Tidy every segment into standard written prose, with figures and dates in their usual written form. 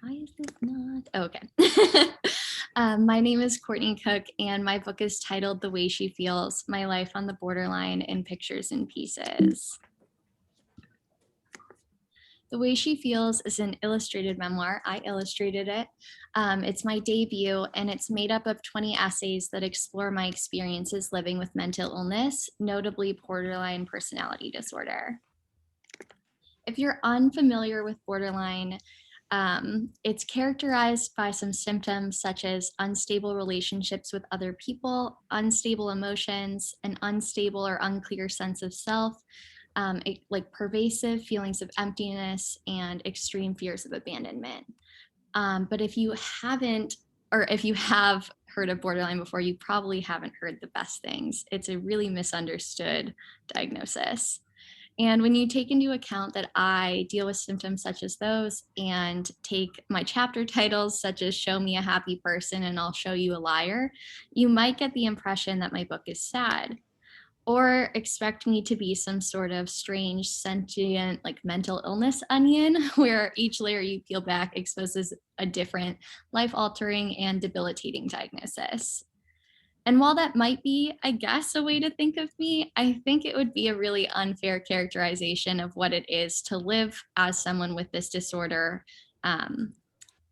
Why is this not? Oh, okay. My name is Courtney Cook, and my book is titled The Way She Feels, My Life on the Borderline in Pictures and Pieces. The Way She Feels is an illustrated memoir. I illustrated it. It's my debut, and it's made up of 20 essays that explore my experiences living with mental illness, notably borderline personality disorder. If you're unfamiliar with borderline, it's characterized by some symptoms such as unstable relationships with other people, unstable emotions, an unstable or unclear sense of self, like pervasive feelings of emptiness, and extreme fears of abandonment. But if you haven't, or if you have heard of borderline before, you probably haven't heard the best things. It's a really misunderstood diagnosis. And when you take into account that I deal with symptoms such as those and take my chapter titles such as Show Me a Happy Person and I'll Show You a Liar, you might get the impression that my book is sad, or expect me to be some sort of strange, sentient, like mental illness onion, where each layer you peel back exposes a different life-altering and debilitating diagnosis. And while that might be, I guess, a way to think of me, I think it would be a really unfair characterization of what it is to live as someone with this disorder.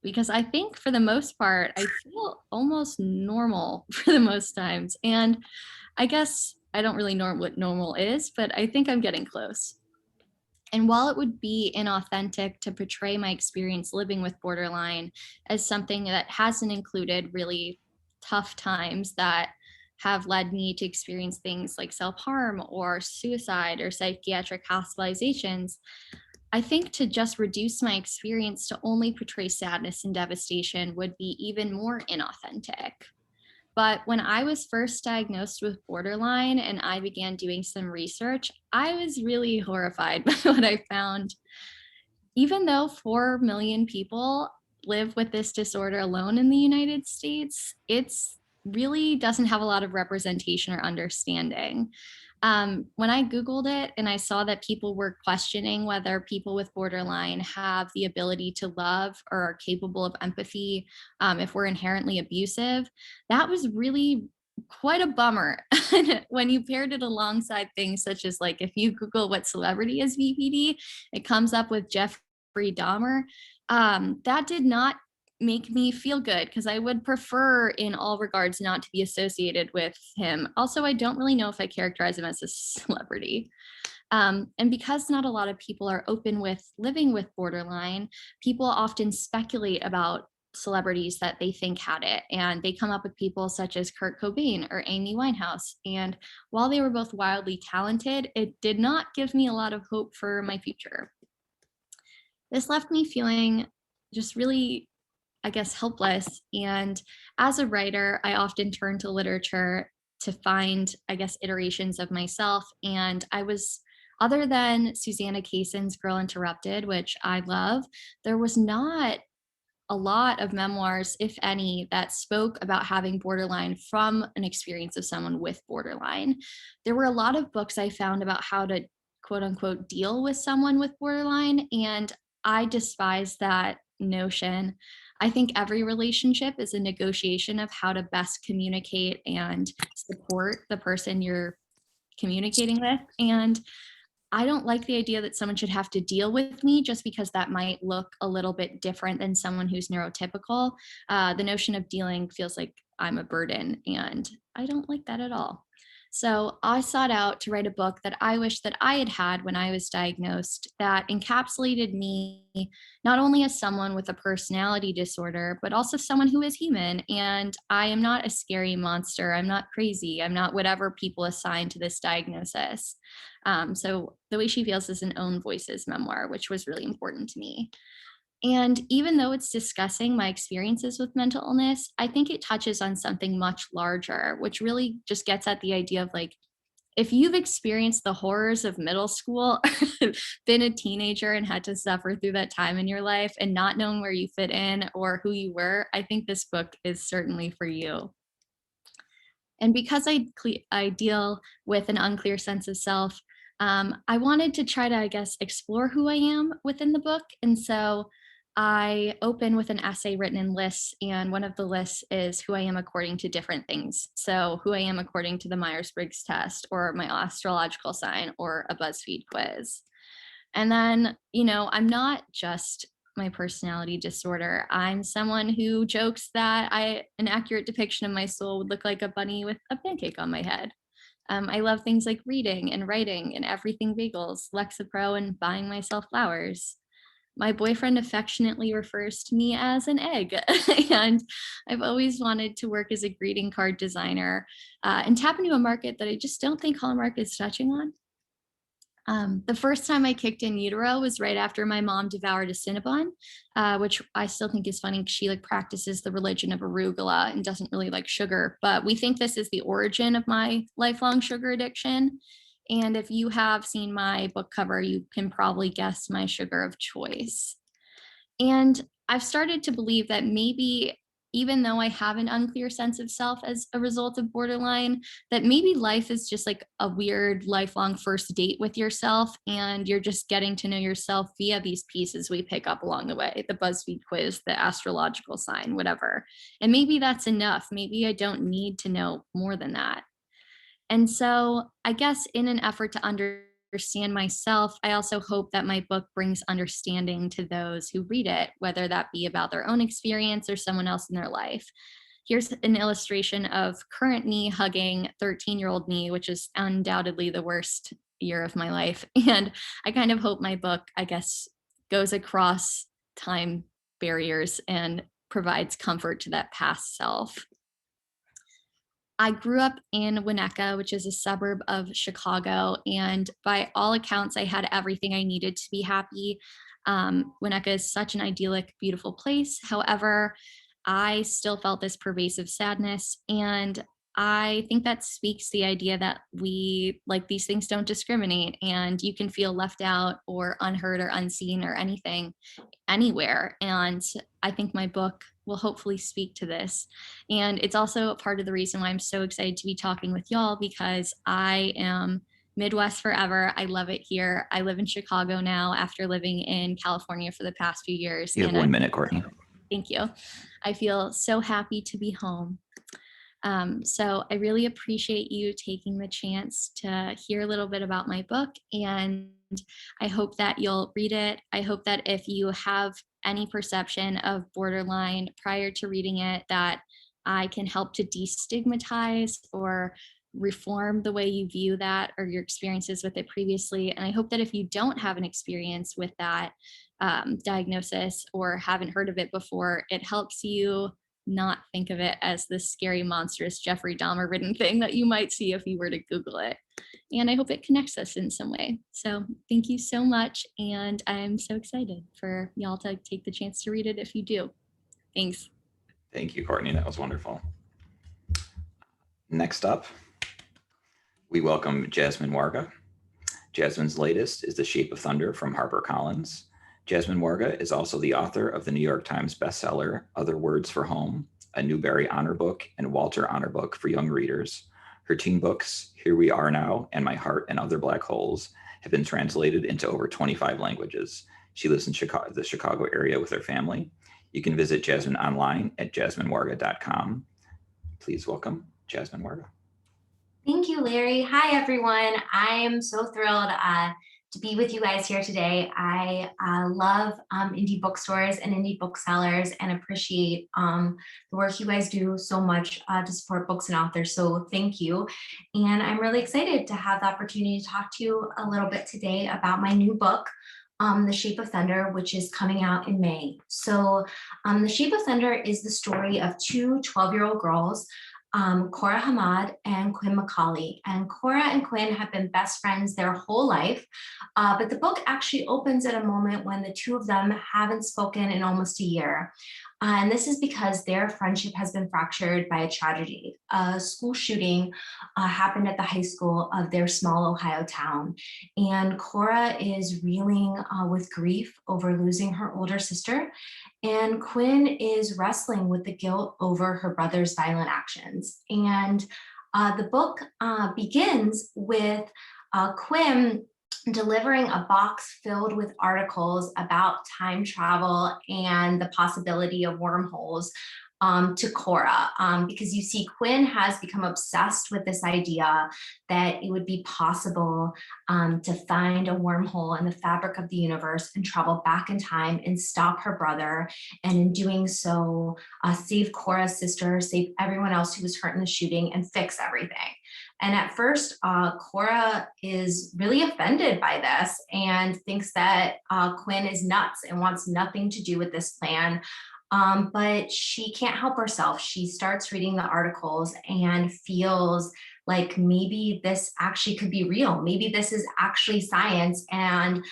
Because I think for the most part, I feel almost normal for the most times. And I guess I don't really know what normal is, but I think I'm getting close. And while it would be inauthentic to portray my experience living with borderline as something that hasn't included really tough times that have led me to experience things like self-harm or suicide or psychiatric hospitalizations, I think to just reduce my experience to only portray sadness and devastation would be even more inauthentic. But when I was first diagnosed with borderline and I began doing some research, I was really horrified by what I found. Even though 4 million people live with this disorder alone in the United States, it's really doesn't have a lot of representation or understanding. When I Googled it and I saw that people were questioning whether people with borderline have the ability to love or are capable of empathy, if we're inherently abusive, that was really quite a bummer. When you paired it alongside things such as, like, if you Google what celebrity is BPD, it comes up with Jeffrey Dahmer. That did not make me feel good because I would prefer in all regards not to be associated with him. Also, I don't really know if I characterize him as a celebrity. And because not a lot of people are open with living with borderline, people often speculate about celebrities that they think had it. And they come up with people such as Kurt Cobain or Amy Winehouse. And while they were both wildly talented, it did not give me a lot of hope for my future. This left me feeling just really, I guess, helpless. And as a writer, I often turn to literature to find, I guess, iterations of myself. And I was, other than Susanna Kayson's Girl Interrupted, which I love, there was not a lot of memoirs, if any, that spoke about having borderline from an experience of someone with borderline. There were a lot of books I found about how to, quote unquote, deal with someone with borderline. And I despise that notion. I think every relationship is a negotiation of how to best communicate and support the person you're communicating with. And I don't like the idea that someone should have to deal with me just because that might look a little bit different than someone who's neurotypical. The notion of dealing feels like I'm a burden, and I don't like that at all. So I sought out to write a book that I wish that I had had when I was diagnosed, that encapsulated me not only as someone with a personality disorder, but also someone who is human. And I am not a scary monster. I'm not crazy. I'm not whatever people assign to this diagnosis. So The Way She Feels is an own voices memoir, which was really important to me. And even though it's discussing my experiences with mental illness, I think it touches on something much larger, which really just gets at the idea of, like, if you've experienced the horrors of middle school, been a teenager and had to suffer through that time in your life and not knowing where you fit in or who you were, I think this book is certainly for you. And because I deal with an unclear sense of self, I wanted to try to, I guess, explore who I am within the book. And so I open with an essay written in lists, and one of the lists is who I am according to different things. So who I am according to the Myers-Briggs test, or my astrological sign, or a BuzzFeed quiz. And then, I'm not just my personality disorder. I'm someone who jokes that an accurate depiction of my soul would look like a bunny with a pancake on my head. I love things like reading and writing and everything bagels, Lexapro, and buying myself flowers. My boyfriend affectionately refers to me as an egg. And I've always wanted to work as a greeting card designer and tap into a market that I just don't think Hallmark is touching on. The first time I kicked in utero was right after my mom devoured a Cinnabon, which I still think is funny because she practices the religion of arugula and doesn't really like sugar. But we think this is the origin of my lifelong sugar addiction. And if you have seen my book cover, you can probably guess my sugar of choice. And I've started to believe that maybe, even though I have an unclear sense of self as a result of borderline, that maybe life is just like a weird lifelong first date with yourself, and you're just getting to know yourself via these pieces we pick up along the way, the BuzzFeed quiz, the astrological sign, whatever. And maybe that's enough. Maybe I don't need to know more than that. And so I guess in an effort to understand myself, I also hope that my book brings understanding to those who read it, whether that be about their own experience or someone else in their life. Here's an illustration of current me hugging 13-year-old me, which is undoubtedly the worst year of my life. And I kind of hope my book, I guess, goes across time barriers and provides comfort to that past self. I grew up in Winnetka, which is a suburb of Chicago, and by all accounts, I had everything I needed to be happy. Winnetka is such an idyllic, beautiful place. However, I still felt this pervasive sadness, and I think that speaks to the idea that these things don't discriminate, and you can feel left out or unheard or unseen or anything anywhere. And I think my book will hopefully speak to this. And it's also part of the reason why I'm so excited to be talking with y'all, because I am Midwest forever. I love it here. I live in Chicago now after living in California for the past few years. You have 1 minute, Courtney. Thank you. I feel so happy to be home. So I really appreciate you taking the chance to hear a little bit about my book, and I hope that you'll read it. I hope that if you have any perception of borderline prior to reading it, that I can help to destigmatize or reform the way you view that or your experiences with it previously. And I hope that if you don't have an experience with that diagnosis or haven't heard of it before, it helps you not think of it as this scary, monstrous Jeffrey Dahmer ridden thing that you might see if you were to Google it. And I hope it connects us in some way. So thank you so much. And I'm so excited for y'all to take the chance to read it if you do. Thanks. Thank you, Courtney. That was wonderful. Next up, we welcome Jasmine Warga. Jasmine's latest is The Shape of Thunder from HarperCollins. Jasmine Warga is also the author of the New York Times bestseller, Other Words for Home, a Newbery Honor Book and Walter Honor Book for young readers. Her teen books, Here We Are Now and My Heart and Other Black Holes, have been translated into over 25 languages. She lives in the Chicago area with her family. You can visit Jasmine online at jasminewarga.com. Please welcome Jasmine Warga. Thank you, Larry. Hi, everyone. I am so thrilled to be with you guys here today. I love indie bookstores and indie booksellers and appreciate the work you guys do so much to support books and authors. So thank you. And I'm really excited to have the opportunity to talk to you a little bit today about my new book, The Shape of Thunder, which is coming out in May. So The Shape of Thunder is the story of two 12-year-old girls, Cora Hamad and Quinn McCauley. And Cora and Quinn have been best friends their whole life, but the book actually opens at a moment when the two of them haven't spoken in almost a year. And this is because their friendship has been fractured by a tragedy. A school shooting happened at the high school of their small Ohio town. And Cora is reeling with grief over losing her older sister. And Quinn is wrestling with the guilt over her brother's violent actions. And the book begins with Quinn delivering a box filled with articles about time travel and the possibility of wormholes to Cora, because you see Quinn has become obsessed with this idea that it would be possible to find a wormhole in the fabric of the universe and travel back in time and stop her brother, and in doing so, save Cora's sister, save everyone else who was hurt in the shooting, and fix everything. And at first, Cora is really offended by this and thinks that Quinn is nuts and wants nothing to do with this plan. But she can't help herself. She starts reading the articles and feels like maybe this actually could be real. Maybe this is actually science, and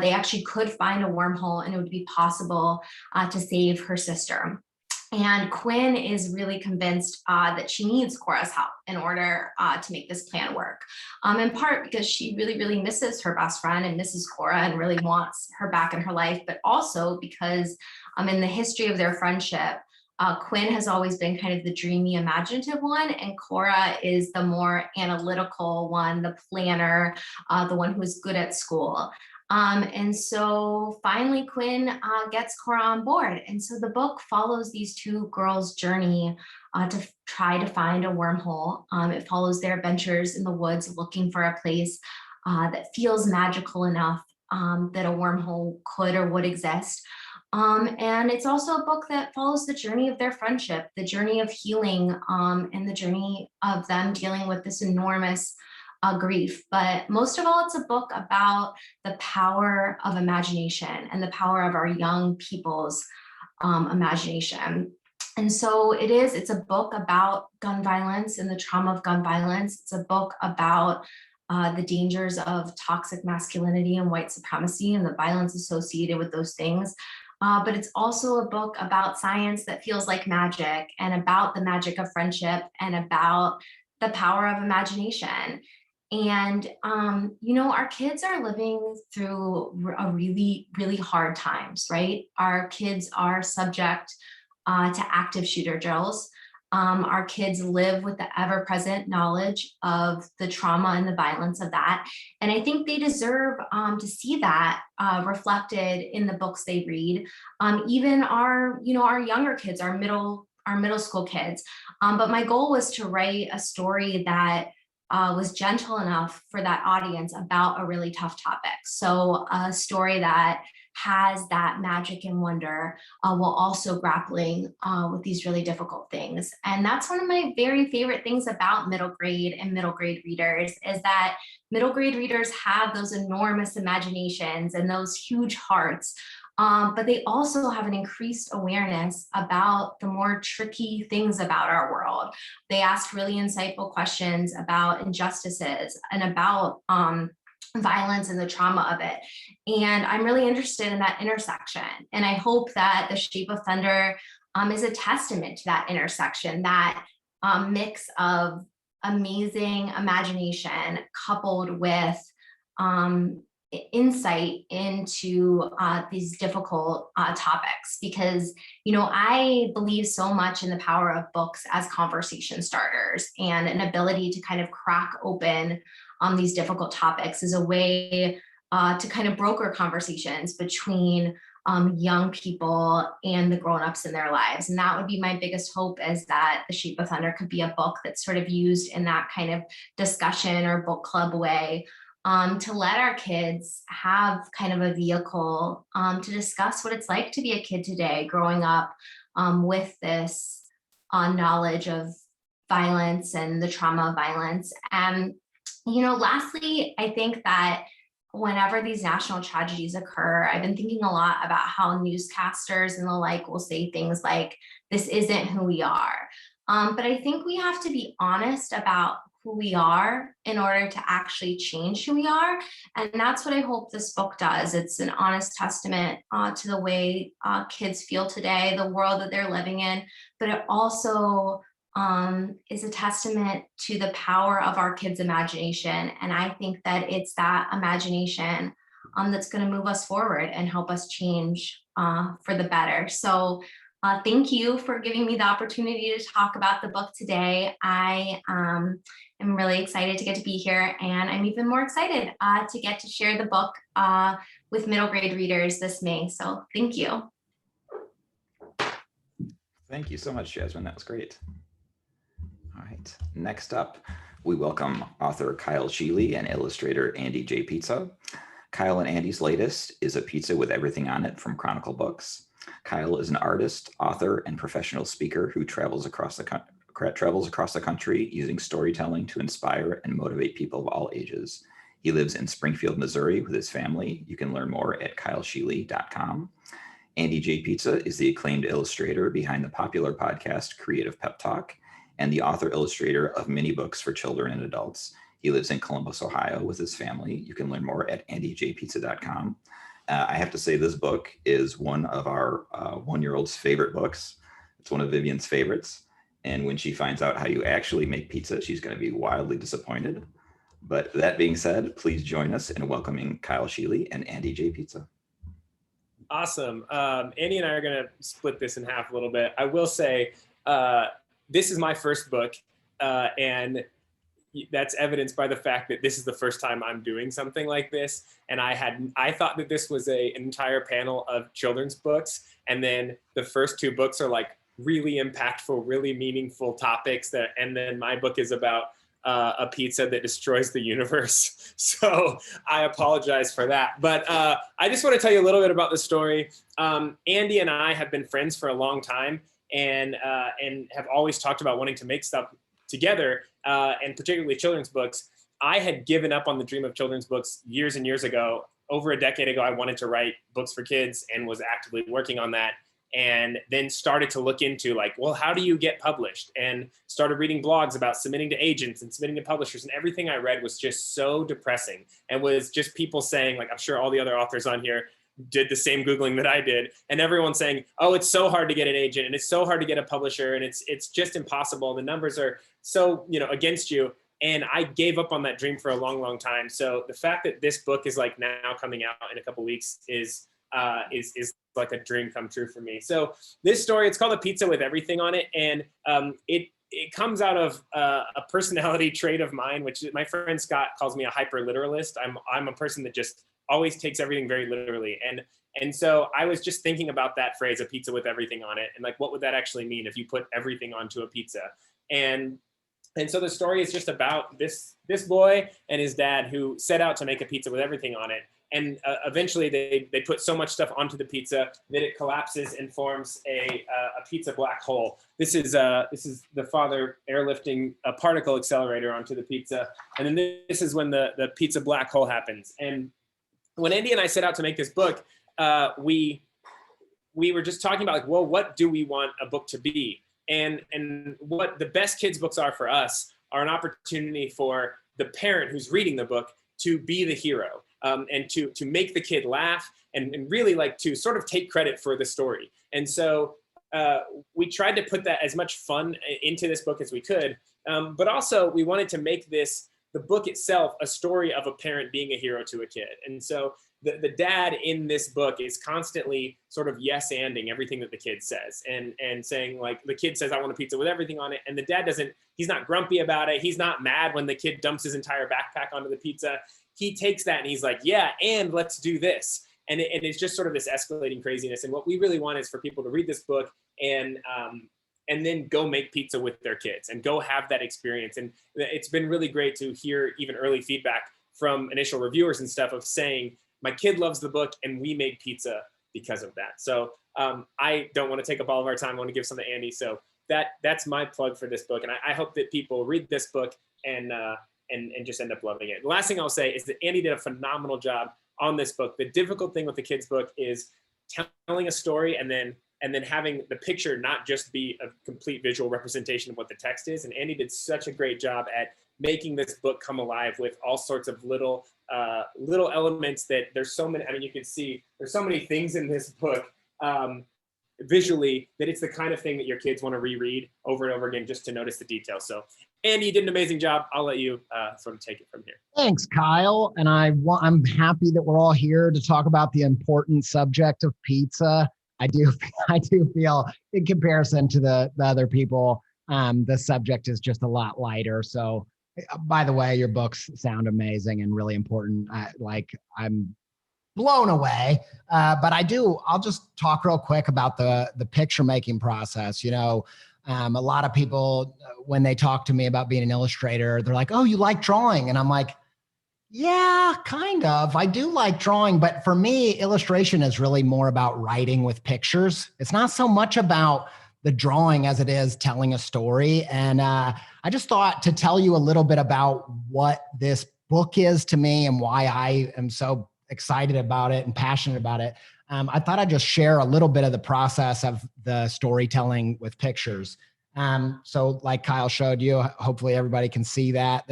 they actually could find a wormhole and it would be possible to save her sister. And Quinn is really convinced that she needs Cora's help in order to make this plan work, in part because she really, really misses her best friend and misses Cora and really wants her back in her life, but also because in the history of their friendship, Quinn has always been kind of the dreamy, imaginative one, and Cora is the more analytical one, the planner, the one who is good at school. And so finally Quinn gets Cora on board. And so the book follows these two girls' journey to try to find a wormhole. It follows their adventures in the woods looking for a place that feels magical enough that a wormhole could or would exist. And it's also a book that follows the journey of their friendship, the journey of healing, and the journey of them dealing with this enormous grief. But most of all, it's a book about the power of imagination and the power of our young people's imagination. And so it's a book about gun violence and the trauma of gun violence. It's a book about the dangers of toxic masculinity and white supremacy and the violence associated with those things. But it's also a book about science that feels like magic, and about the magic of friendship, and about the power of imagination. And, our kids are living through a really, really hard times, right? Our kids are subject to active shooter drills. Our kids live with the ever-present knowledge of the trauma and the violence of that. And I think they deserve to see that reflected in the books they read. Even our younger kids, our middle school kids. But my goal was to write a story that was gentle enough for that audience about a really tough topic. So a story that has that magic and wonder while also grappling with these really difficult things. And that's one of my very favorite things about middle grade and middle grade readers, is that middle grade readers have those enormous imaginations and those huge hearts. But they also have an increased awareness about the more tricky things about our world. They ask really insightful questions about injustices and about violence and the trauma of it. And I'm really interested in that intersection. And I hope that The Shape of Thunder is a testament to that intersection, that mix of amazing imagination coupled with insight into these difficult topics. Because, I believe so much in the power of books as conversation starters, and an ability to kind of crack open these difficult topics is a way to kind of broker conversations between young people and the grown-ups in their lives. And that would be my biggest hope, is that The Shape of Thunder could be a book that's sort of used in that kind of discussion or book club way, to let our kids have kind of a vehicle to discuss what it's like to be a kid today, growing up with this knowledge of violence and the trauma of violence. And, lastly, I think that whenever these national tragedies occur, I've been thinking a lot about how newscasters and the like will say things like, "This isn't who we are." But I think we have to be honest about who we are in order to actually change who we are. And that's what I hope this book does. It's an honest testament to the way kids feel today, the world that they're living in, but it also is a testament to the power of our kids' imagination. And I think that it's that imagination that's going to move us forward and help us change for the better. So Thank you for giving me the opportunity to talk about the book today. I am really excited to get to be here, and I'm even more excited to get to share the book with middle grade readers this May. So thank you. Thank you so much, Jasmine. That was great. All right, next up, we welcome author Kyle Scheele and illustrator Andy J. Pizza. Kyle and Andy's latest is A Pizza with Everything on It from Chronicle Books. Kyle is an artist, author, and professional speaker who travels across the country using storytelling to inspire and motivate people of all ages. He lives in Springfield, Missouri with his family. You can learn more at kylescheele.com. Andy J. Pizza is the acclaimed illustrator behind the popular podcast Creative Pep Talk and the author-illustrator of many books for children and adults. He lives in Columbus, Ohio with his family. You can learn more at andyjpizza.com. I have to say this book is one of our one-year-old's favorite books. It's one of Vivian's favorites. And when she finds out how you actually make pizza, she's going to be wildly disappointed. But that being said, please join us in welcoming Kyle Scheele and Andy J. Pizza. Awesome. Andy and I are going to split this in half a little bit. I will say this is my first book, and that's evidenced by the fact that this is the first time I'm doing something like this. And I thought that this was an entire panel of children's books. And then the first two books are like really impactful, really meaningful topics and then my book is about a pizza that destroys the universe. So I apologize for that. But I just want to tell you a little bit about the story. Andy and I have been friends for a long time and have always talked about wanting to make stuff together, and particularly children's books. I had given up on the dream of children's books years and years ago. Over a decade ago, I wanted to write books for kids and was actively working on that. And then started to look into like, well, how do you get published? And started reading blogs about submitting to agents and submitting to publishers. And everything I read was just so depressing and was just people saying, like, I'm sure all the other authors on here did the same Googling that I did. And everyone's saying, oh, it's so hard to get an agent and it's so hard to get a publisher and it's just impossible. The numbers are so, against you. And I gave up on that dream for a long, long time. So the fact that this book is like now coming out in a couple of weeks is like a dream come true for me. So this story, it's called A Pizza with Everything on It. And it comes out of a personality trait of mine, which my friend Scott calls me a hyper literalist. I'm a person that just always takes everything very literally. And so I was just thinking about that phrase, a pizza with everything on it. And like, what would that actually mean if you put everything onto a pizza? And so the story is just about this boy and his dad who set out to make a pizza with everything on it. And eventually they put so much stuff onto the pizza that it collapses and forms a pizza black hole. This is the father airlifting a particle accelerator onto the pizza. And then this is when the pizza black hole happens. And when Andy and I set out to make this book, we were just talking about like, well, what do we want a book to be? And what the best kids books are for us are an opportunity for the parent who's reading the book to be the hero, and to make the kid laugh and really like to sort of take credit for the story. And so we tried to put that as much fun into this book as we could, but also we wanted to make the book itself a story of a parent being a hero to a kid. And so the dad in this book is constantly sort of yes-anding everything that the kid says and saying like, the kid says, I want a pizza with everything on it. And the dad he's not grumpy about it. He's not mad when the kid dumps his entire backpack onto the pizza. He takes that and he's like, yeah, and let's do this. And it's just sort of this escalating craziness. And what we really want is for people to read this book and then go make pizza with their kids and go have that experience. And it's been really great to hear even early feedback from initial reviewers and stuff of saying, my kid loves the book and we made pizza because of that. So I don't want to take up all of our time. I want to give some to Andy. So that's my plug for this book. And I hope that people read this book and just end up loving it. The last thing I'll say is that Andy did a phenomenal job on this book. The difficult thing with the kids' book is telling a story and then having the picture not just be a complete visual representation of what the text is. And Andy did such a great job at making this book come alive with all sorts of little elements that there's so many, I mean, you can see there's so many things in this book visually that it's the kind of thing that your kids want to reread over and over again just to notice the details. So Andy, you did an amazing job. I'll let you sort of take it from here. Thanks, Kyle. And I'm happy that we're all here to talk about the important subject of pizza. I do I do feel in comparison to the other people, the subject is just a lot lighter. So by the way, your books sound amazing and really important. I'm blown away. But I'll just talk real quick about the picture making process. A lot of people, when they talk to me about being an illustrator, they're like, oh, you like drawing? And I'm like, yeah, kind of. I do like drawing, but for me, illustration is really more about writing with pictures. It's not so much about the drawing as it is telling a story. And I just thought to tell you a little bit about what this book is to me and why I am so excited about it and passionate about it. I thought I'd just share a little bit of the process of the storytelling with pictures. So like Kyle showed you, hopefully everybody can see that.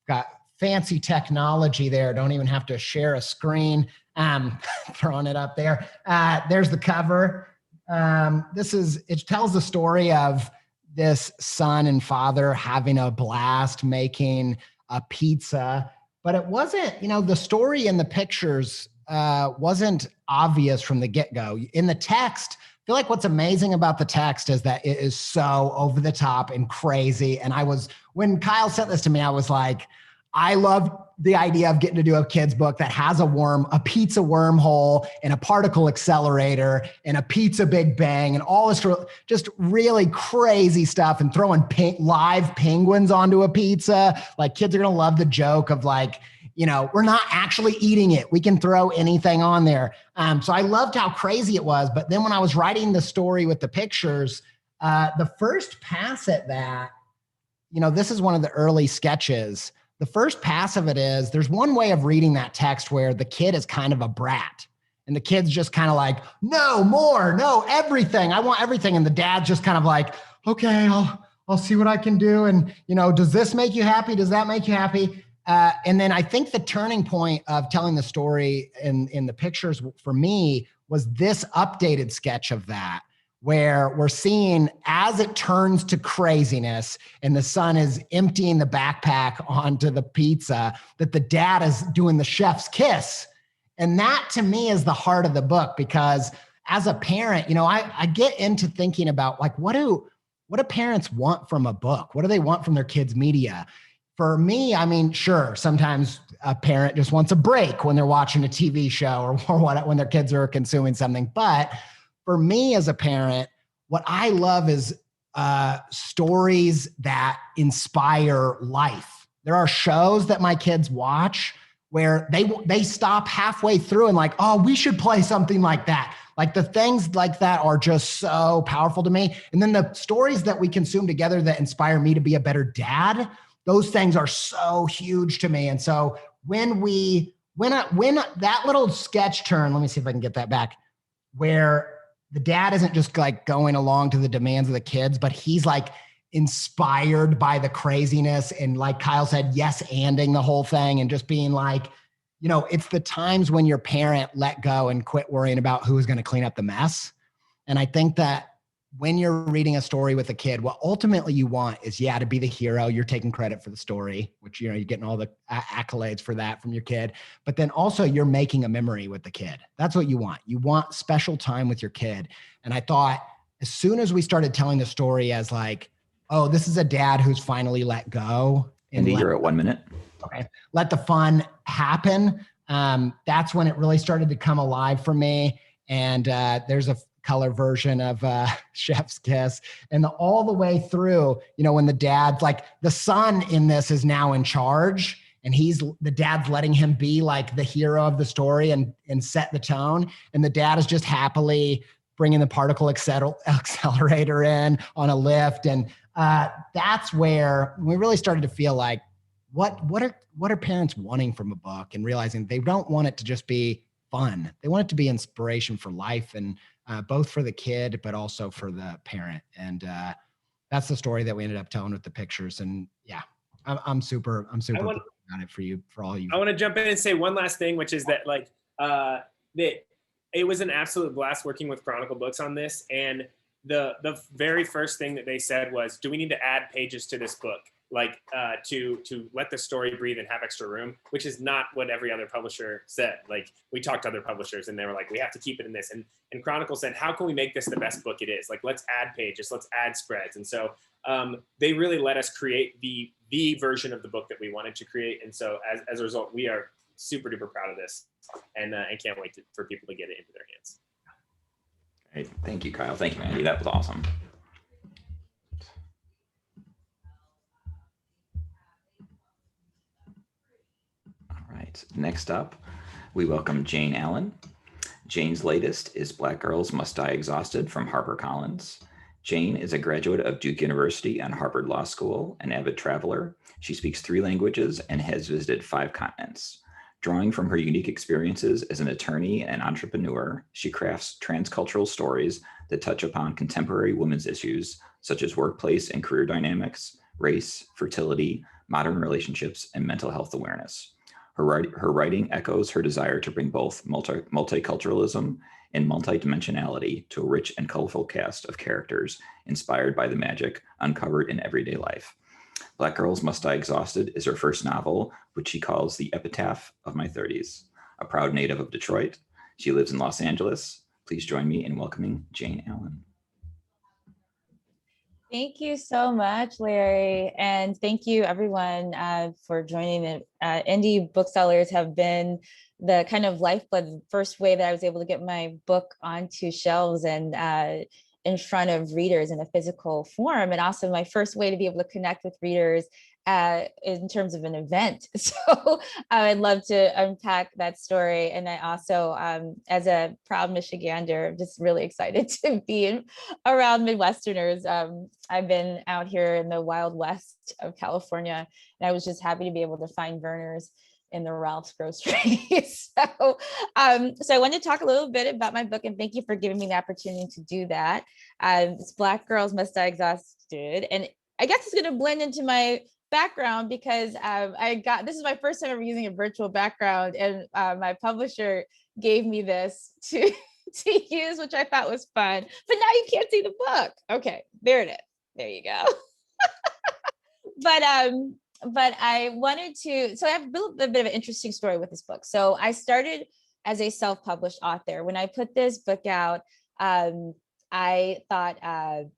Got fancy technology there. Don't even have to share a screen. Throwing it up there. There's the cover. It tells the story of this son and father having a blast making a pizza, but it wasn't, the story in the pictures wasn't obvious from the get-go. In the text, I feel like what's amazing about the text is that it is so over the top and crazy. And when Kyle sent this to me, I was like, I love the idea of getting to do a kid's book that has a pizza wormhole and a particle accelerator and a pizza big bang and all this just really crazy stuff, and throwing live penguins onto a pizza. Like, kids are going to love the joke of we're not actually eating it. We can throw anything on there. So I loved how crazy it was. But then when I was writing the story with the pictures, the first pass at that, this is one of the early sketches. The first pass of it is, there's one way of reading that text where the kid is kind of a brat and the kid's just kind of like, no more, no, everything. I want everything. And the dad's just kind of like, okay, I'll see what I can do. And, does this make you happy? Does that make you happy? And then I think the turning point of telling the story in the pictures for me was this updated sketch of that, where we're seeing as it turns to craziness and the son is emptying the backpack onto the pizza, that the dad is doing the chef's kiss. And that to me is the heart of the book, because as a parent, I get into thinking about what do parents want from a book? What do they want from their kids' media? For me, sure, sometimes a parent just wants a break when they're watching a TV show or when their kids are consuming something. But for me as a parent, what I love is stories that inspire life. There are shows that my kids watch where they stop halfway through and like, oh, we should play something like that. Like, the things like that are just so powerful to me. And then the stories that we consume together that inspire me to be a better dad, those things are so huge to me. And so when that little sketch turn, let me see if I can get that back, where the dad isn't just like going along to the demands of the kids, but he's like inspired by the craziness. And like Kyle said, yes-anding the whole thing and just being like, it's the times when your parent let go and quit worrying about who is going to clean up the mess. And I think that when you're reading a story with a kid, what ultimately you want is, to be the hero. You're taking credit for the story, which, you're getting all the accolades for that from your kid. But then also you're making a memory with the kid. That's what you want. You want special time with your kid. And I thought as soon as we started telling the story as like, oh, this is a dad who's finally let go. And you're at 1 minute. Okay. Let the fun happen. That's when it really started to come alive for me. And there's a color version of Chef's Kiss. And all the way through, when the dad's like, the son in this is now in charge, and the dad's letting him be like the hero of the story and set the tone. And the dad is just happily bringing the particle accelerator in on a lift. And that's where we really started to feel like, what are parents wanting from a book, and realizing they don't want it to just be fun. They want it to be inspiration for life, and both for the kid, but also for the parent. And that's the story that we ended up telling with the pictures. And I'm super proud of it for all you. I want to jump in and say one last thing, which is that it was an absolute blast working with Chronicle Books on this. And the very first thing that they said was, do we need to add pages to this book? to let the story breathe and have extra room, which is not what every other publisher said. Like, we talked to other publishers and they were like, we have to keep it in this. And Chronicle said, how can we make this the best book it is? Like, let's add pages, let's add spreads. And so they really let us create the version of the book that we wanted to create. And so as a result, we are super duper proud of this and can't wait for people to get it into their hands. Great. Thank you, Kyle. Thank you, Andy. That was awesome. All right. Next up, we welcome Jayne Allen. Jayne's latest is Black Girls Must Die Exhausted from HarperCollins. Jayne is a graduate of Duke University and Harvard Law School, an avid traveler. She speaks 3 languages and has visited 5 continents. Drawing from her unique experiences as an attorney and entrepreneur, she crafts transcultural stories that touch upon contemporary women's issues, such as workplace and career dynamics, race, fertility, modern relationships, and mental health awareness. Her writing echoes her desire to bring both multiculturalism and multidimensionality to a rich and colorful cast of characters inspired by the magic uncovered in everyday life. Black Girls Must Die Exhausted is her first novel, which she calls The Epitaph of My 30s. A proud native of Detroit, she lives in Los Angeles. Please join me in welcoming Jayne Allen. Thank you so much, Larry. And thank you everyone for joining it. Indie booksellers have been the kind of lifeblood, the first way that I was able to get my book onto shelves and in front of readers in a physical form, and also my first way to be able to connect with readers in terms of an event. So I'd love to unpack that story. And I also, as a proud Michigander, just really excited to be around Midwesterners. I've been out here in the Wild West of California, and I was just happy to be able to find Verner's in the Ralph's grocery. So I wanted to talk a little bit about my book, and thank you for giving me the opportunity to do that. It's Black Girls Must Die Exhausted, and I guess it's going to blend into my background because this is my first time ever using a virtual background, and my publisher gave me this to use, which I thought was fun. But now you can't see the book. Okay, there it is. There you go. But I wanted to, so I have a bit of an interesting story with this book. So I started as a self-published author. When I put this book out, I thought,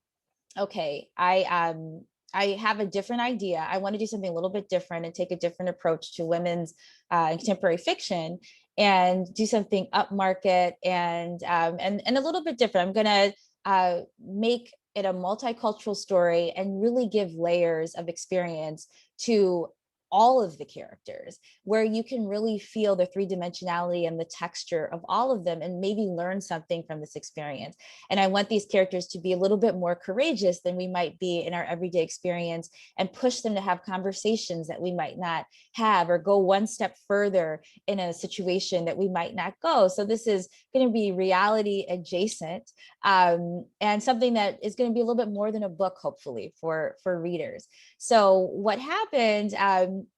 okay, I have a different idea. I want to do something a little bit different and take a different approach to women's and contemporary fiction, and do something upmarket and a little bit different. I'm going to make it a multicultural story and really give layers of experience to all of the characters, where you can really feel the 3-dimensionality and the texture of all of them and maybe learn something from this experience. And I want these characters to be a little bit more courageous than we might be in our everyday experience, and push them to have conversations that we might not have, or go one step further in a situation that we might not go. So this is going to be reality adjacent, and something that is going to be a little bit more than a book, hopefully, for readers. So what happened,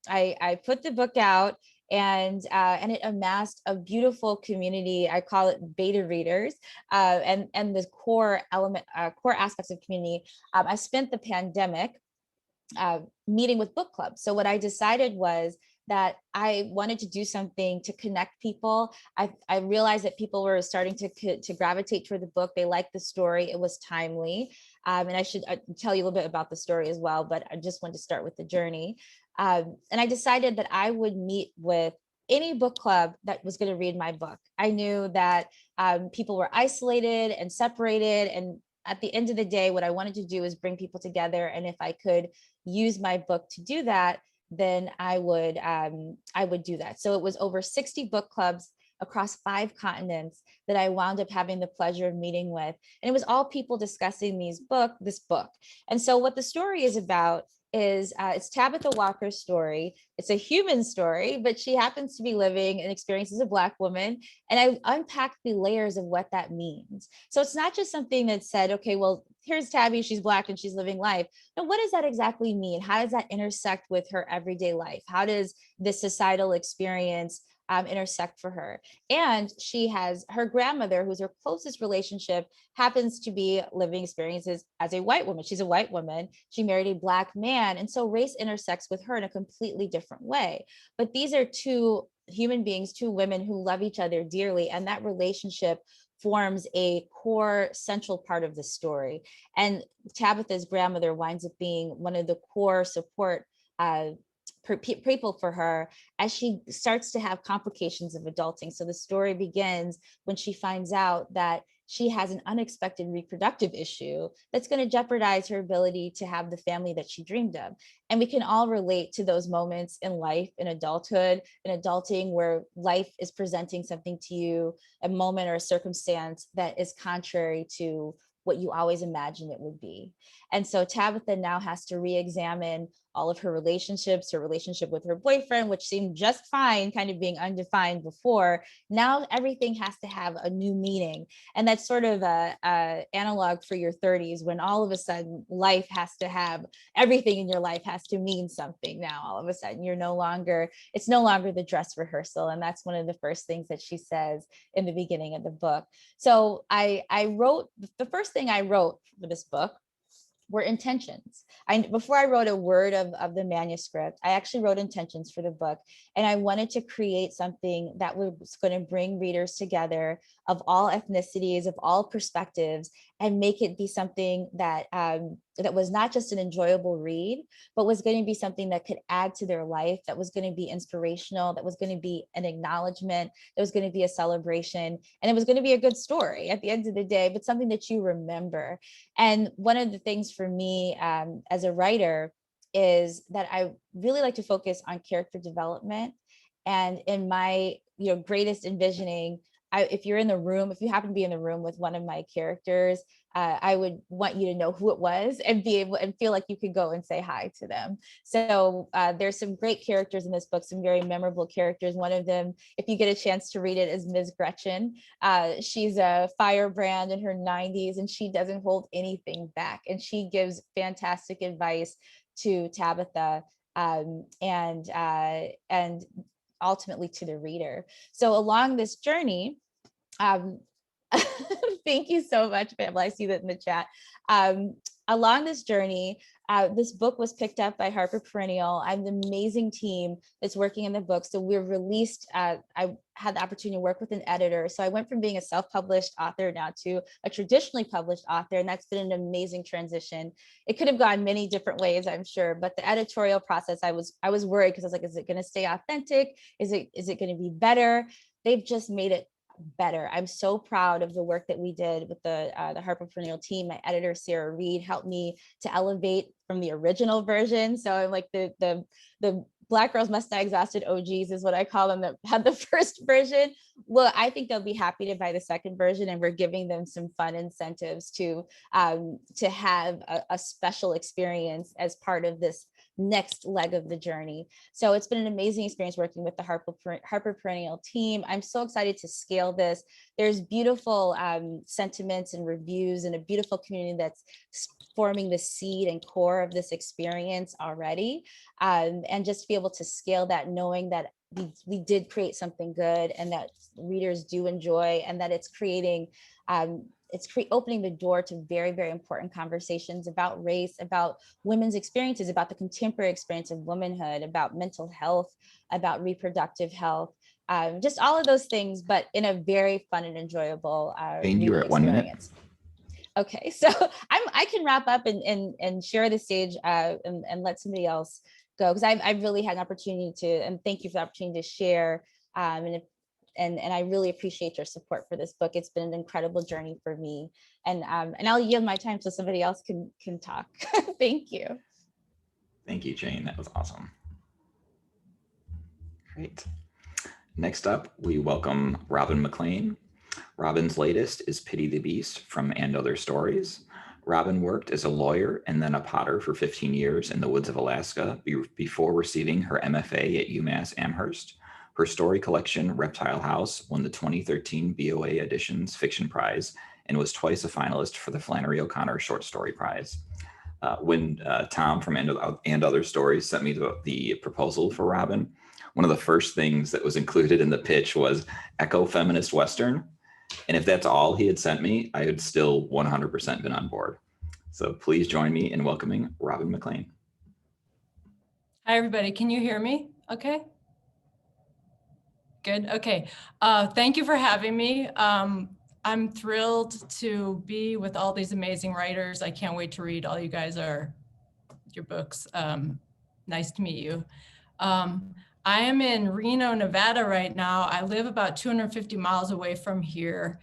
I put the book out, and it amassed a beautiful community. I call it beta readers, and the core aspects of community. I spent the pandemic meeting with book clubs. So what I decided was that I wanted to do something to connect people. I realized that people were starting to gravitate toward the book. They liked the story. It was timely. And I should tell you a little bit about the story as well, but I just wanted to start with the journey. And I decided that I would meet with any book club that was going to read my book. I knew that people were isolated and separated, and at the end of the day, what I wanted to do is bring people together. And if I could use my book to do that, then I would do that. So it was over 60 book clubs across 5 continents that I wound up having the pleasure of meeting with. And it was all people discussing this book. And so what the story is about is it's Tabitha Walker's story. It's a human story, but she happens to be living and experience as a Black woman. And I unpacked the layers of what that means. So it's not just something that said, okay, well, here's Tabby, she's Black and she's living life. Now, what does that exactly mean? How does that intersect with her everyday life? How does this societal experience intersect for her. And she has her grandmother, who's her closest relationship, happens to be living experiences as a white woman. She's a white woman. She married a Black man. And so race intersects with her in a completely different way. But these are two human beings, two women who love each other dearly. And that relationship forms a core central part of the story. And Tabitha's grandmother winds up being one of the core support people for her as she starts to have complications of adulting. So the story begins when she finds out that she has an unexpected reproductive issue that's going to jeopardize her ability to have the family that she dreamed of. And we can all relate to those moments in life, in adulthood, in adulting, where life is presenting something to you, a moment or a circumstance that is contrary to what you always imagined it would be. And so Tabitha now has to re-examine all of her relationships, her relationship with her boyfriend, which seemed just fine, kind of being undefined before. Now everything has to have a new meaning. And that's sort of a analog for your 30s, when all of a sudden life has to have, everything in your life has to mean something now. All of a sudden it's no longer the dress rehearsal. And that's one of the first things that she says in the beginning of the book. So I wrote, the first thing I wrote for this book were intentions. Before I wrote a word of the manuscript, I actually wrote intentions for the book. And I wanted to create something that was going to bring readers together of all ethnicities, of all perspectives, and make it be something that that was not just an enjoyable read, but was going to be something that could add to their life, that was going to be inspirational, that was going to be an acknowledgement, that was going to be a celebration, and it was going to be a good story at the end of the day, but something that you remember. And one of the things for me as a writer is that I really like to focus on character development. And in my greatest envisioning, if you're in the room, if you happen to be in the room with one of my characters, I would want you to know who it was and be able and feel like you could go and say hi to them. So there's some great characters in this book, some very memorable characters. One of them, if you get a chance to read it, is Ms. Gretchen. She's a firebrand in her 90s, and she doesn't hold anything back. And she gives fantastic advice to Tabitha and ultimately to the reader. So along this journey, thank you so much, Pamela. I see that in the chat. Along this journey, this book was picked up by Harper Perennial. I have an amazing team that's working in the book. So we're released, I had the opportunity to work with an editor. So I went from being a self-published author now to a traditionally published author, and that's been an amazing transition. It could have gone many different ways, I'm sure, but the editorial process, I was worried because I was like, is it going to stay authentic? Is it going to be better? They've just made it better. I'm so proud of the work that we did with the Harper Perennial team. My editor, Sarah Reed, helped me to elevate from the original version. So I'm like the Black Girls Must Die Exhausted OGs is what I call them, that had the first version. Well, I think they'll be happy to buy the second version, and we're giving them some fun incentives to have a special experience as part of this next leg of the journey. So it's been an amazing experience working with the Harper Perennial team. I'm so excited to scale this. There's beautiful sentiments and reviews and a beautiful community that's forming the seed and core of this experience already. And just be able to scale that, knowing that we did create something good and that readers do enjoy, and that it's creating opening the door to very, very important conversations about race, about women's experiences, about the contemporary experience of womanhood, about mental health, about reproductive health, just all of those things, but in a very fun and enjoyable Jayne, you were at 1 minute. Okay, so I can wrap up and share the stage and let somebody else go, because I've really had an opportunity to, and thank you for the opportunity to share. And I really appreciate your support for this book. It's been an incredible journey for me. And I'll yield my time so somebody else can talk. Thank you. Thank you, Jayne. That was awesome. Great. Next up, we welcome Robin McLean. Robin's latest is Pity the Beast from And Other Stories. Robin worked as a lawyer and then a potter for 15 years in the woods of Alaska before receiving her MFA at UMass Amherst. Her story collection, Reptile House, won the 2013 BOA Editions Fiction Prize and was twice a finalist for the Flannery O'Connor Short Story Prize. When Tom from And Other Stories sent me the proposal for Robin, one of the first things that was included in the pitch was eco-feminist Western. And if that's all he had sent me, I had still 100% been on board. So please join me in welcoming Robin McLean. Hi, everybody. Can you hear me? Okay. Good. Okay. Thank you for having me. I'm thrilled to be with all these amazing writers. I can't wait to read all you guys your books. Nice to meet you. I am in Reno, Nevada right now. I live about 250 miles away from here.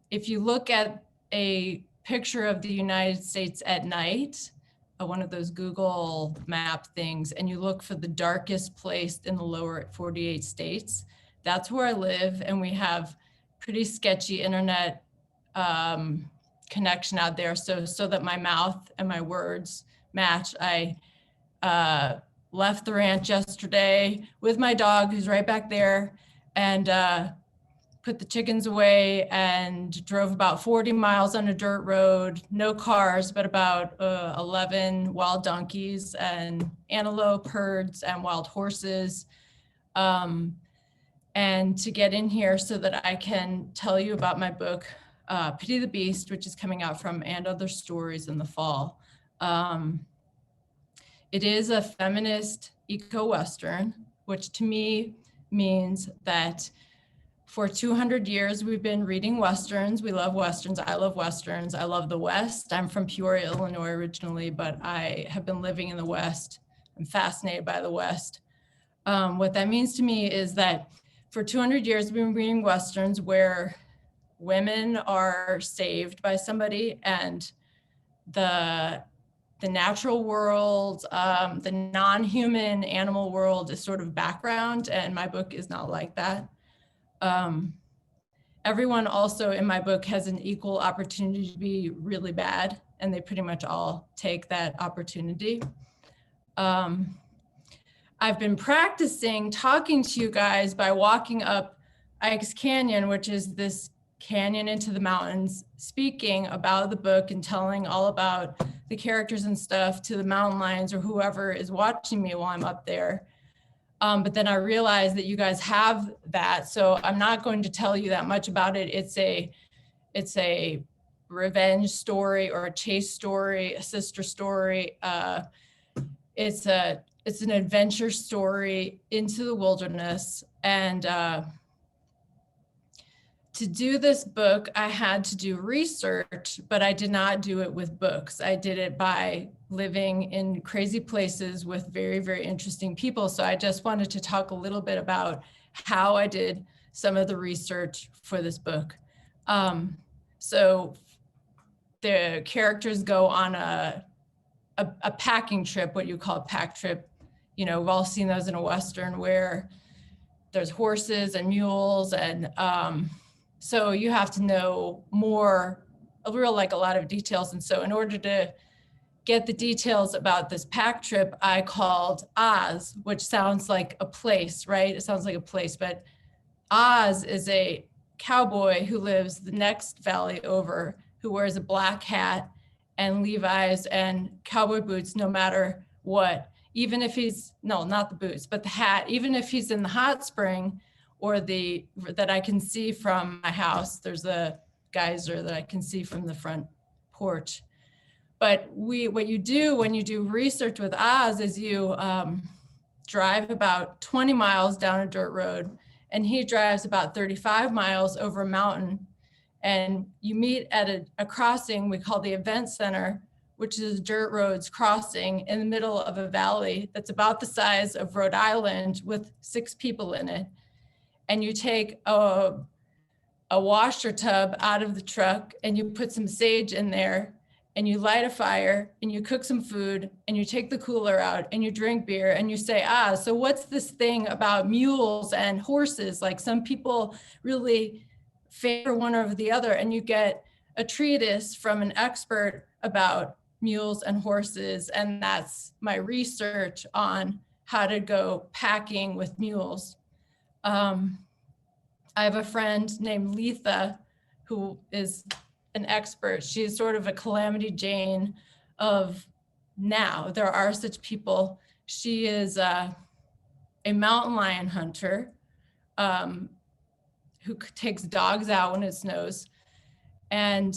If you look at a picture of the United States at night, one of those Google map things, and you look for the darkest place in the lower 48 states, that's where I live. And we have pretty sketchy internet connection out there. So that my mouth and my words match. I left the ranch yesterday with my dog, who's right back there, and put the chickens away and drove about 40 miles on a dirt road, no cars, but about 11 wild donkeys and antelope herds and wild horses. And to get in here so that I can tell you about my book, Pity the Beast, which is coming out from And Other Stories in the fall. It is a feminist eco-Western, which to me means that for 200 years, we've been reading Westerns. We love Westerns. I love Westerns. I love the West. I'm from Peoria, Illinois originally, but I have been living in the West. I'm fascinated by the West. What that means to me is that for 200 years, we've been reading Westerns where women are saved by somebody, and the natural world, the non-human animal world is sort of background, and my book is not like that. Everyone also in my book has an equal opportunity to be really bad, and they pretty much all take that opportunity. I've been practicing talking to you guys by walking up Ike's Canyon, which is this canyon into the mountains, speaking about the book and telling all about the characters and stuff to the mountain lions or whoever is watching me while I'm up there. But then I realized that you guys have that, so I'm not going to tell you that much about it. It's a revenge story or a chase story, a sister story. It's an adventure story into the wilderness. And to do this book, I had to do research, but I did not do it with books. I did it by living in crazy places with very, very interesting people. So I just wanted to talk a little bit about how I did some of the research for this book. So the characters go on a packing trip, what you call a pack trip. You know, we've all seen those in a Western where there's horses and mules, and so you have to know more, a lot of details. And so in order to get the details about this pack trip, I called Oz, which sounds like a place, right? It sounds like a place, but Oz is a cowboy who lives the next valley over, who wears a black hat and Levi's and cowboy boots no matter what. Even if he's, no, not the boots, but the hat, even if he's in the hot spring or that I can see from my house, there's a geyser that I can see from the front porch. But what you do when you do research with Oz is you drive about 20 miles down a dirt road, and he drives about 35 miles over a mountain. And you meet at a crossing we call the event center, which is dirt roads crossing in the middle of a valley that's about the size of Rhode Island with 6 people in it. And you take a washer tub out of the truck and you put some sage in there and you light a fire and you cook some food and you take the cooler out and you drink beer and you say, so what's this thing about mules and horses? Like some people really favor one over the other, and you get a treatise from an expert about mules and horses. And that's my research on how to go packing with mules. I have a friend named Letha who is an expert. She's sort of a Calamity Jane of now. There are such people. She is a mountain lion hunter who takes dogs out when it snows. And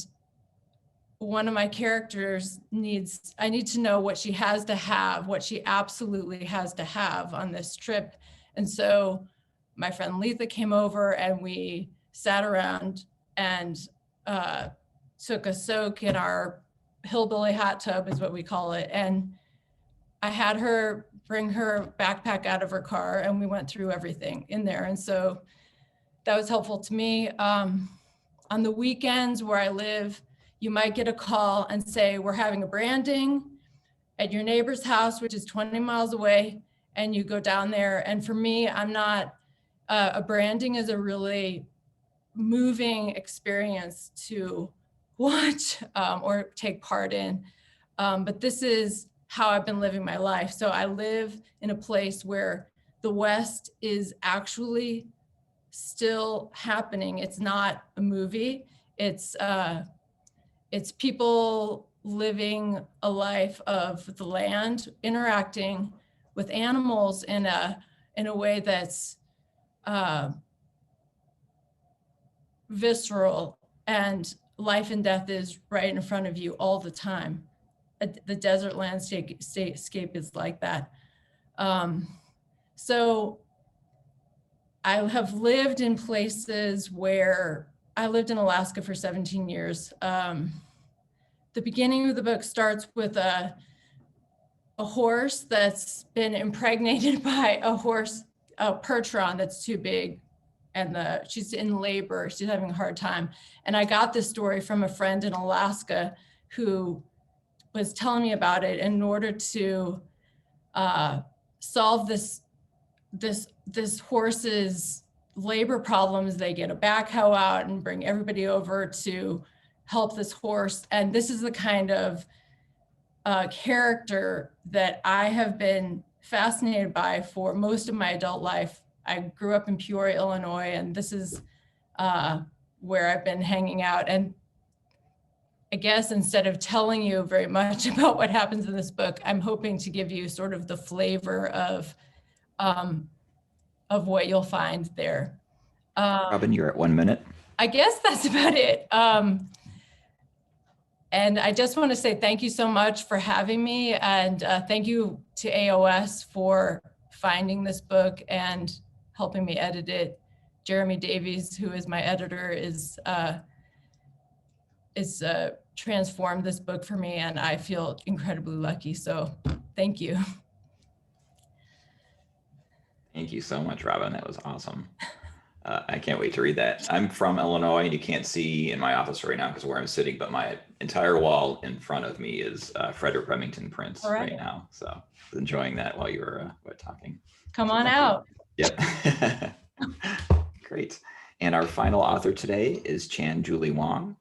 one of my characters I need to know what she has to have, what she absolutely has to have on this trip. And so my friend Letha came over and we sat around and took a soak in our hillbilly hot tub is what we call it. And I had her bring her backpack out of her car and we went through everything in there. And so that was helpful to me. On the weekends where I live, you might get a call and say, we're having a branding at your neighbor's house, which is 20 miles away. And you go down there. And for me, I'm not, a branding is a really moving experience to watch or take part in. But this is how I've been living my life. So I live in a place where the West is actually still happening. It's not a movie. It's people living a life of the land, interacting with animals in a way that's visceral, and life and death is right in front of you all the time. The desert landscape is like that. So I have lived in places where I lived in Alaska for 17 years. The beginning of the book starts with a horse that's been impregnated by a percheron that's too big, and she's in labor, she's having a hard time. And I got this story from a friend in Alaska who was telling me about it. In order to solve this horse's labor problems, they get a backhoe out and bring everybody over to help this horse. And this is the kind of character that I have been fascinated by for most of my adult life. I grew up in Peoria, Illinois, and this is where I've been hanging out. And I guess instead of telling you very much about what happens in this book, I'm hoping to give you sort of the flavor of what you'll find there. Robin, you're at 1 minute. I guess that's about it. And I just want to say thank you so much for having me, and thank you to AOS for finding this book and helping me edit it. Jeremy Davies, who is my editor, is transformed this book for me, and I feel incredibly lucky. So thank you. Thank you so much, Robin. That was awesome. I can't wait to read that. I'm from Illinois, and you can't see in my office right now because where I'm sitting, but my entire wall in front of me is Frederick Remington prints right now. So enjoying that while you were talking. Come on out. Yep. Great. And our final author today is Qian Julie Wang.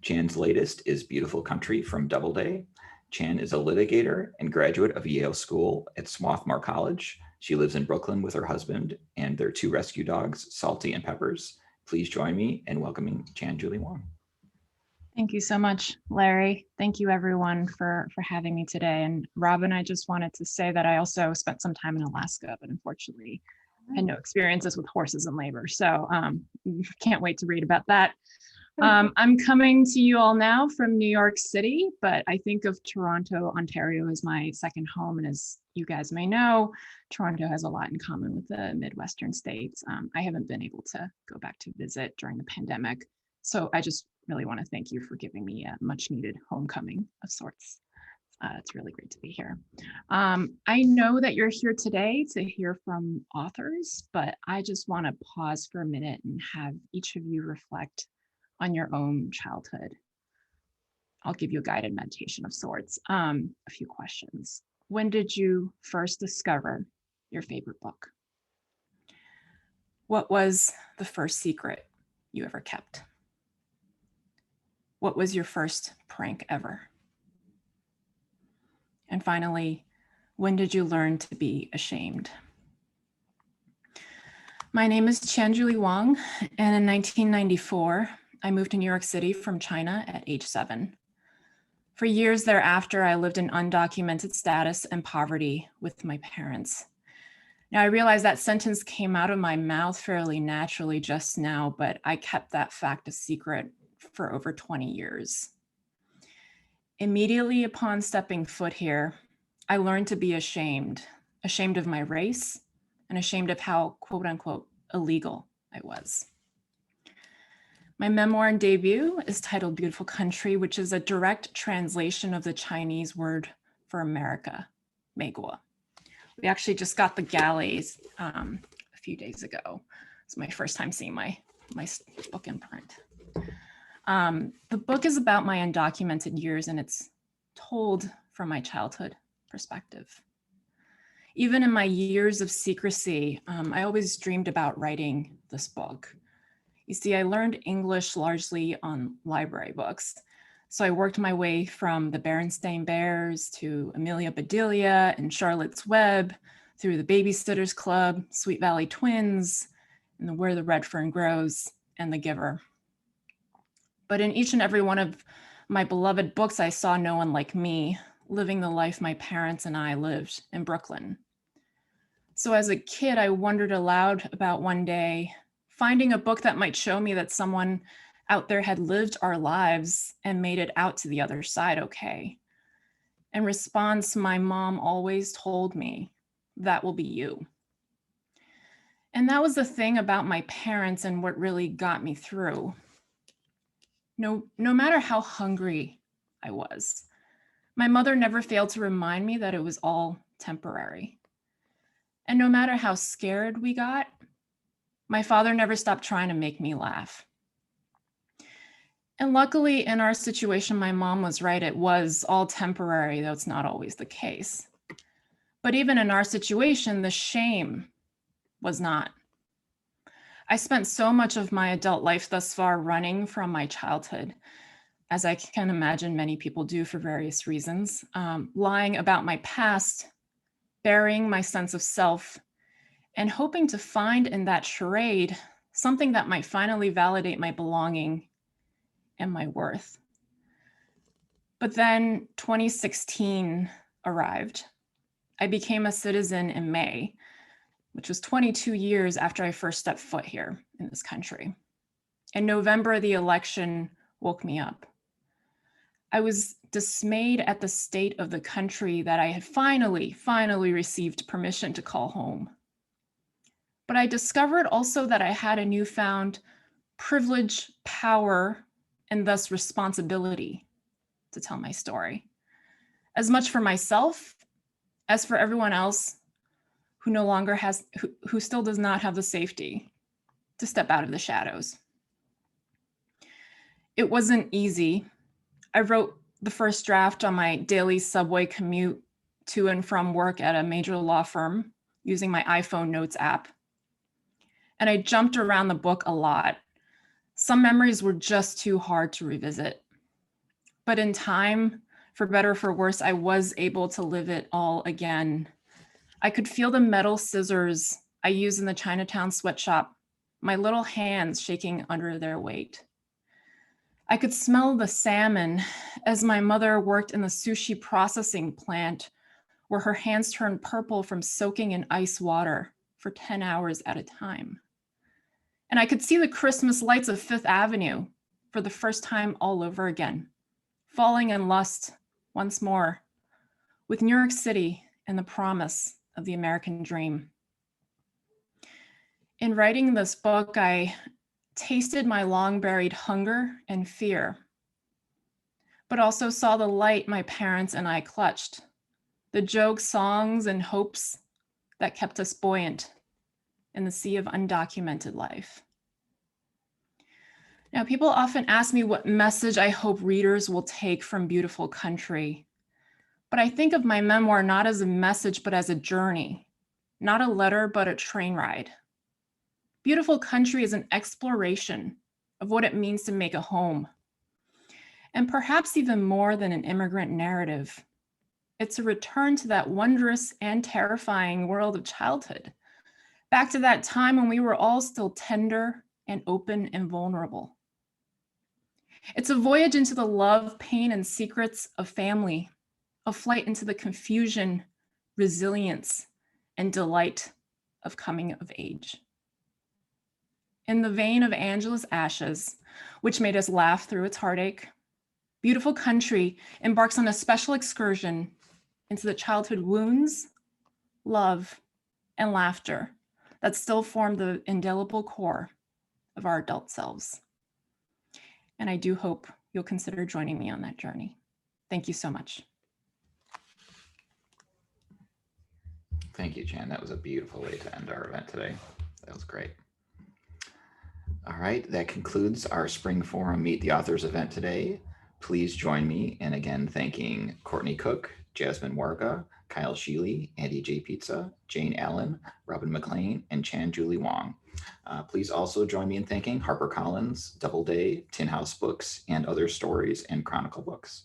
Qian's latest is Beautiful Country from Doubleday. Qian is a litigator and graduate of Yale School at Swarthmore College. She lives in Brooklyn with her husband and their 2 rescue dogs, Salty and Peppers. Please join me in welcoming Qian Julie Wang. Thank you so much, Larry. Thank you everyone for having me today. And Robin, I just wanted to say that I also spent some time in Alaska, but unfortunately had no experiences with horses and labor. So can't wait to read about that. I'm coming to you all now from New York City, but I think of Toronto, Ontario as my second home. And as you guys may know, Toronto has a lot in common with the Midwestern states. I haven't been able to go back to visit during the pandemic. So I just really want to thank you for giving me a much needed homecoming of sorts. It's really great to be here. I know that you're here today to hear from authors, but I just want to pause for a minute and have each of you reflect on your own childhood. I'll give you a guided meditation of sorts. A few questions. When did you first discover your favorite book? What was the first secret you ever kept? What was your first prank ever? And finally, when did you learn to be ashamed? My name is Qian Julie Wang, and in 1994, I moved to New York City from China at age 7. For years thereafter, I lived in undocumented status and poverty with my parents. Now, I realize that sentence came out of my mouth fairly naturally just now, but I kept that fact a secret for over 20 years. Immediately upon stepping foot here, I learned to be ashamed of my race and ashamed of how, quote unquote, illegal I was. My memoir and debut is titled Beautiful Country, which is a direct translation of the Chinese word for America, Meiguo. We actually just got the galleys a few days ago. It's my first time seeing my book in print. The book is about my undocumented years, and it's told from my childhood perspective. Even in my years of secrecy, I always dreamed about writing this book. You see, I learned English largely on library books. So I worked my way from the Berenstain Bears to Amelia Bedelia and Charlotte's Web, through the Babysitter's Club, Sweet Valley Twins, and Where the Red Fern Grows, and The Giver. But in each and every one of my beloved books, I saw no one like me, living the life my parents and I lived in Brooklyn. So as a kid, I wondered aloud about one day finding a book that might show me that someone out there had lived our lives and made it out to the other side okay. In response, my mom always told me, that will be you. And that was the thing about my parents and what really got me through. No matter how hungry I was, my mother never failed to remind me that it was all temporary. And no matter how scared we got, my father never stopped trying to make me laugh. And luckily in our situation, my mom was right. It was all temporary, though it's not always the case. But even in our situation, the shame was not. I spent so much of my adult life thus far running from my childhood, as I can imagine many people do for various reasons, lying about my past, burying my sense of self, and hoping to find in that charade something that might finally validate my belonging and my worth. But then 2016 arrived. I became a citizen in May, which was 22 years after I first stepped foot here in this country. In November, the election woke me up. I was dismayed at the state of the country that I had finally received permission to call home. But I discovered also that I had a newfound privilege, power, and thus responsibility to tell my story, as much for myself as for everyone else who no longer has, who still does not have the safety to step out of the shadows. It wasn't easy. I wrote the first draft on my daily subway commute to and from work at a major law firm using my iPhone Notes app. And I jumped around the book a lot. Some memories were just too hard to revisit. But in time, for better or for worse, I was able to live it all again. I could feel the metal scissors I used in the Chinatown sweatshop, my little hands shaking under their weight. I could smell the salmon as my mother worked in the sushi processing plant, where her hands turned purple from soaking in ice water for 10 hours at a time. And I could see the Christmas lights of Fifth Avenue for the first time all over again, falling in lust once more with New York City and the promise of the American dream. In writing this book, I tasted my long-buried hunger and fear, but also saw the light my parents and I clutched, the jokes, songs, and hopes that kept us buoyant in the sea of undocumented life. Now, people often ask me what message I hope readers will take from Beautiful Country, but I think of my memoir not as a message, but as a journey, not a letter, but a train ride. Beautiful Country is an exploration of what it means to make a home. And perhaps even more than an immigrant narrative, it's a return to that wondrous and terrifying world of childhood, back to that time when we were all still tender and open and vulnerable. It's a voyage into the love, pain, and secrets of family, a flight into the confusion, resilience, and delight of coming of age. In the vein of Angela's Ashes, which made us laugh through its heartache, Beautiful Country embarks on a special excursion into the childhood wounds, love, and laughter that still form the indelible core of our adult selves. And I do hope you'll consider joining me on that journey. Thank you so much. Thank you, Jan. That was a beautiful way to end our event today. That was great. All right, that concludes our Spring Forum Meet the Authors event today. Please join me in again thanking Courtney Cook, Jasmine Warga, Kyle Scheele, Andy J. Pizza, Jayne Allen, Robin McLean, and Chan Julie Wang. Please also join me in thanking HarperCollins, Doubleday, Tin House Books, and Other Stories and Chronicle Books.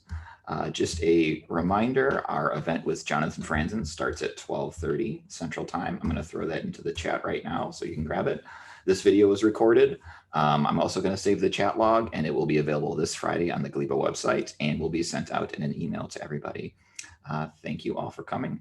Just a reminder, our event with Jonathan Franzen starts at 12:30 Central Time. I'm going to throw that into the chat right now so you can grab it. This video was recorded. I'm also going to save the chat log, and it will be available this Friday on the GLIBA website and will be sent out in an email to everybody. Thank you all for coming.